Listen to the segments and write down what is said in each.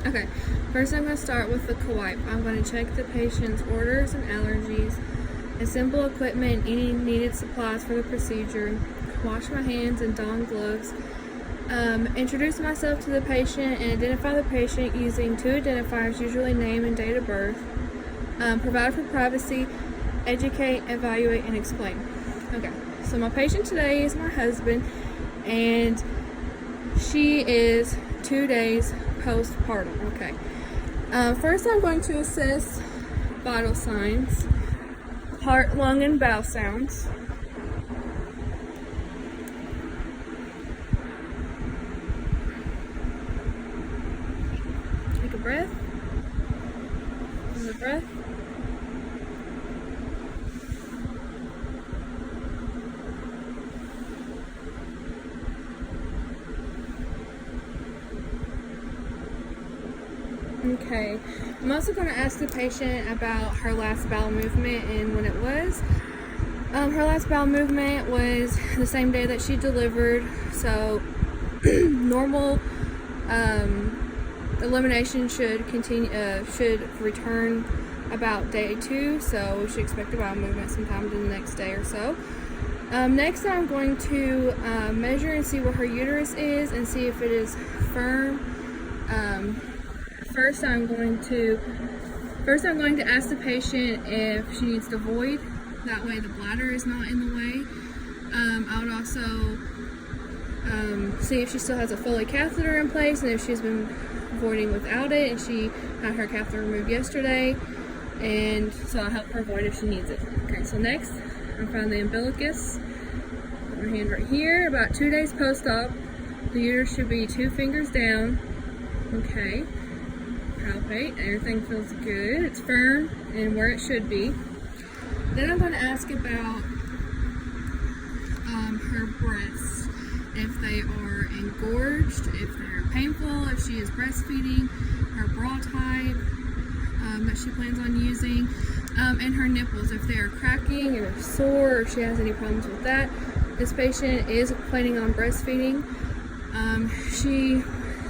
Okay, first I'm going to start with the co-wipe. I'm going to check the patient's orders and allergies, assemble equipment and any needed supplies for the procedure, wash my hands and don gloves, introduce myself to the patient and identify the patient using two identifiers, usually name and date of birth, provide for privacy, educate, evaluate, and explain. Okay, so my patient today is my husband, and she is 2 days postpartum. Okay. First, I'm going to assess vital signs, heart, lung, and bowel sounds. Take a breath. Another breath. Okay, I'm also going to ask the patient about her last bowel movement and when it was. Her last bowel movement was the same day that she delivered, so normal elimination should return about day 2, so we should expect a bowel movement sometime in the next day or so. Next, I'm going to measure and see where her uterus is and see if it is firm. First, I'm going to ask the patient if she needs to void. That way the bladder is not in the way. I would also see if she still has a Foley catheter in place and if she's been voiding without it, and she had her catheter removed yesterday, and so I'll help her void if she needs it. Okay, so next, I'll find the umbilicus. Put my hand right here. About 2 days post-op. The uterus should be 2 fingers down. Okay. Palpate. Everything feels good. It's firm and where it should be. Then I'm going to ask about her breasts, if they are engorged, if they're painful, if she is breastfeeding, her bra type that she plans on using, and her nipples, if they are cracking or sore, or if she has any problems with that. This patient is planning on breastfeeding. She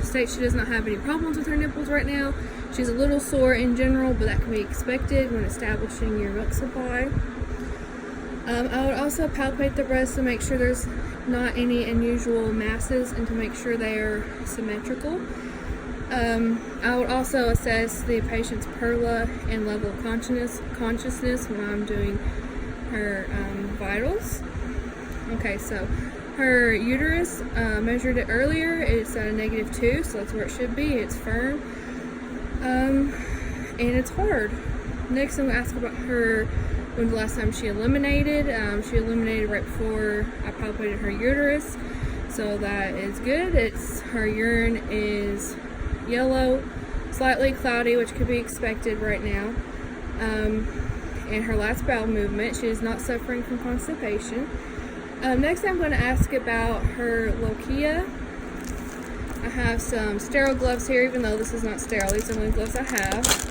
states she does not have any problems with her nipples right now. She's a little sore in general, but that can be expected when establishing your milk supply. I would also palpate the breasts to make sure there's not any unusual masses and to make sure they are symmetrical. I would also assess the patient's perla and level of consciousness when I'm doing her vitals. Okay, so her uterus, measured it earlier, it's at a -2, so that's where it should be. It's firm, and it's hard. Next, I'm going to ask about her, when the last time she eliminated. She eliminated right before I palpated her uterus, so that is good. Her urine is yellow, slightly cloudy, which could be expected right now. And her last bowel movement, she is not suffering from constipation. Next, I'm going to ask about her lochia. I have some sterile gloves here, even though this is not sterile. These are the only gloves I have.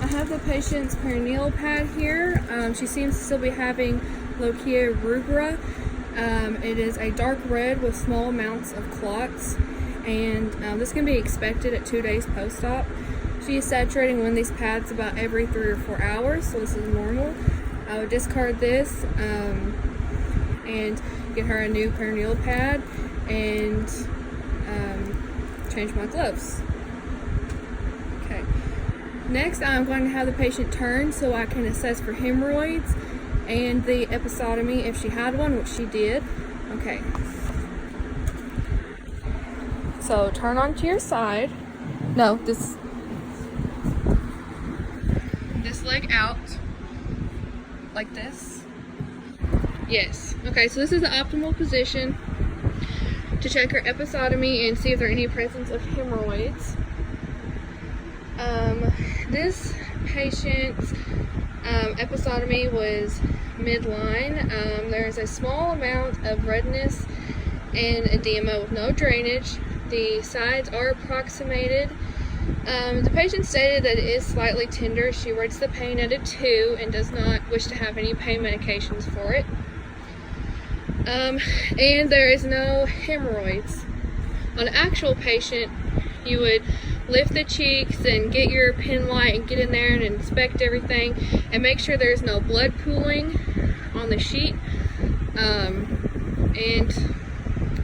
I have the patient's perineal pad here. She seems to still be having lochia rubra. It is a dark red with small amounts of clots, and this can be expected at 2 days post-op. She is saturating one of these pads about every 3 or 4 hours, so this is normal. I would discard this and get her a new perineal pad and change my gloves. Okay. Next, I'm going to have the patient turn so I can assess for hemorrhoids and the episiotomy if she had one, which she did. Okay. So turn onto your side. No, this leg out like this. Yes. Okay, so this is the optimal position to check her episiotomy and see if there are any presence of hemorrhoids. This patient's episiotomy was midline. There's a small amount of redness and edema with no drainage. The sides are approximated. The patient stated that it is slightly tender. She rates the pain at a 2 and does not wish to have any pain medications for it. And there is no hemorrhoids. On an actual patient, you would lift the cheeks and get your pen light and get in there and inspect everything and make sure there's no blood pooling on the sheet. And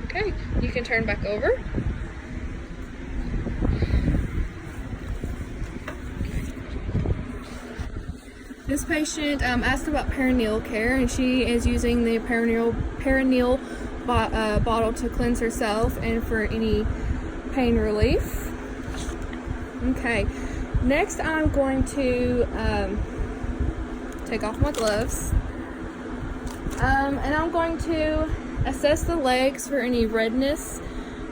okay, you can turn back over. This patient asked about perineal care, and she is using the perineal bottle to cleanse herself and for any pain relief. Okay, next I'm going to take off my gloves, and I'm going to assess the legs for any redness,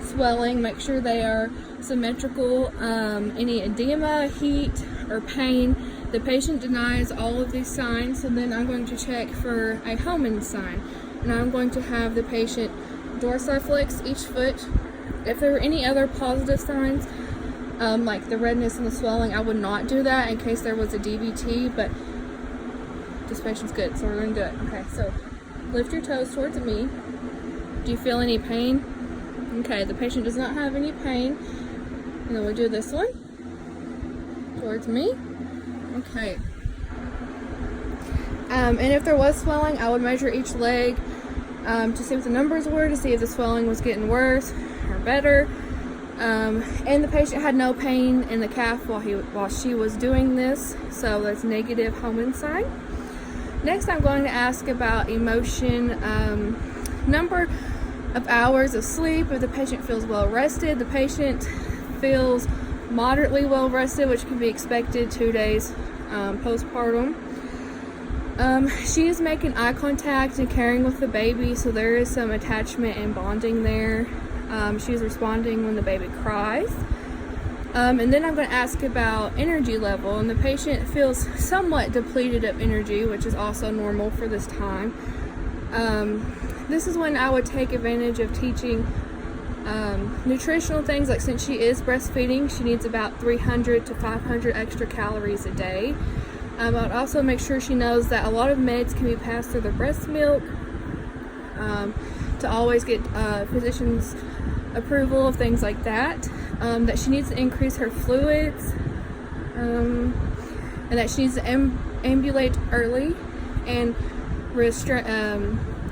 swelling, make sure they are symmetrical, any edema, heat, or pain. The patient denies all of these signs, so then I'm going to check for a Homan sign, and I'm going to have the patient dorsiflex each foot. If there were any other positive signs, like the redness and the swelling, I would not do that in case there was a DVT, but this patient's good, so we're going to do it. Okay, so lift your toes towards me. Do you feel any pain? Okay, the patient does not have any pain. And then we'll do this one towards me. Okay. And if there was swelling, I would measure each leg to see what the numbers were, to see if the swelling was getting worse or better. And the patient had no pain in the calf while she was doing this, so that's negative Homan sign. Next, I'm going to ask about emotion, number of hours of sleep. If the patient feels well rested, the patient feels moderately well rested, which can be expected 2 days postpartum. She is making eye contact and caring with the baby, so there is some attachment and bonding there. She's responding when the baby cries. And then I'm going to ask about energy level, and the patient feels somewhat depleted of energy, which is also normal for this time. This is when I would take advantage of teaching nutritional things, like since she is breastfeeding, she needs about 300 to 500 extra calories a day. I would also make sure she knows that a lot of meds can be passed through the breast milk, to always get physician's approval of things like that, that she needs to increase her fluids, and that she needs to ambulate early and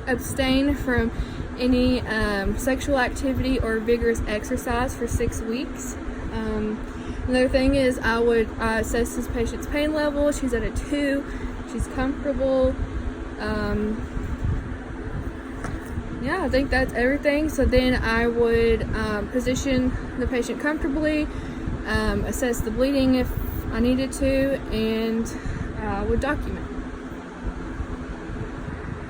abstain from any sexual activity or vigorous exercise for 6 weeks. Another thing is I would assess this patient's pain level. She's at a 2. She's comfortable. Yeah, I think that's everything. So then I would position the patient comfortably, assess the bleeding if I needed to, and would document.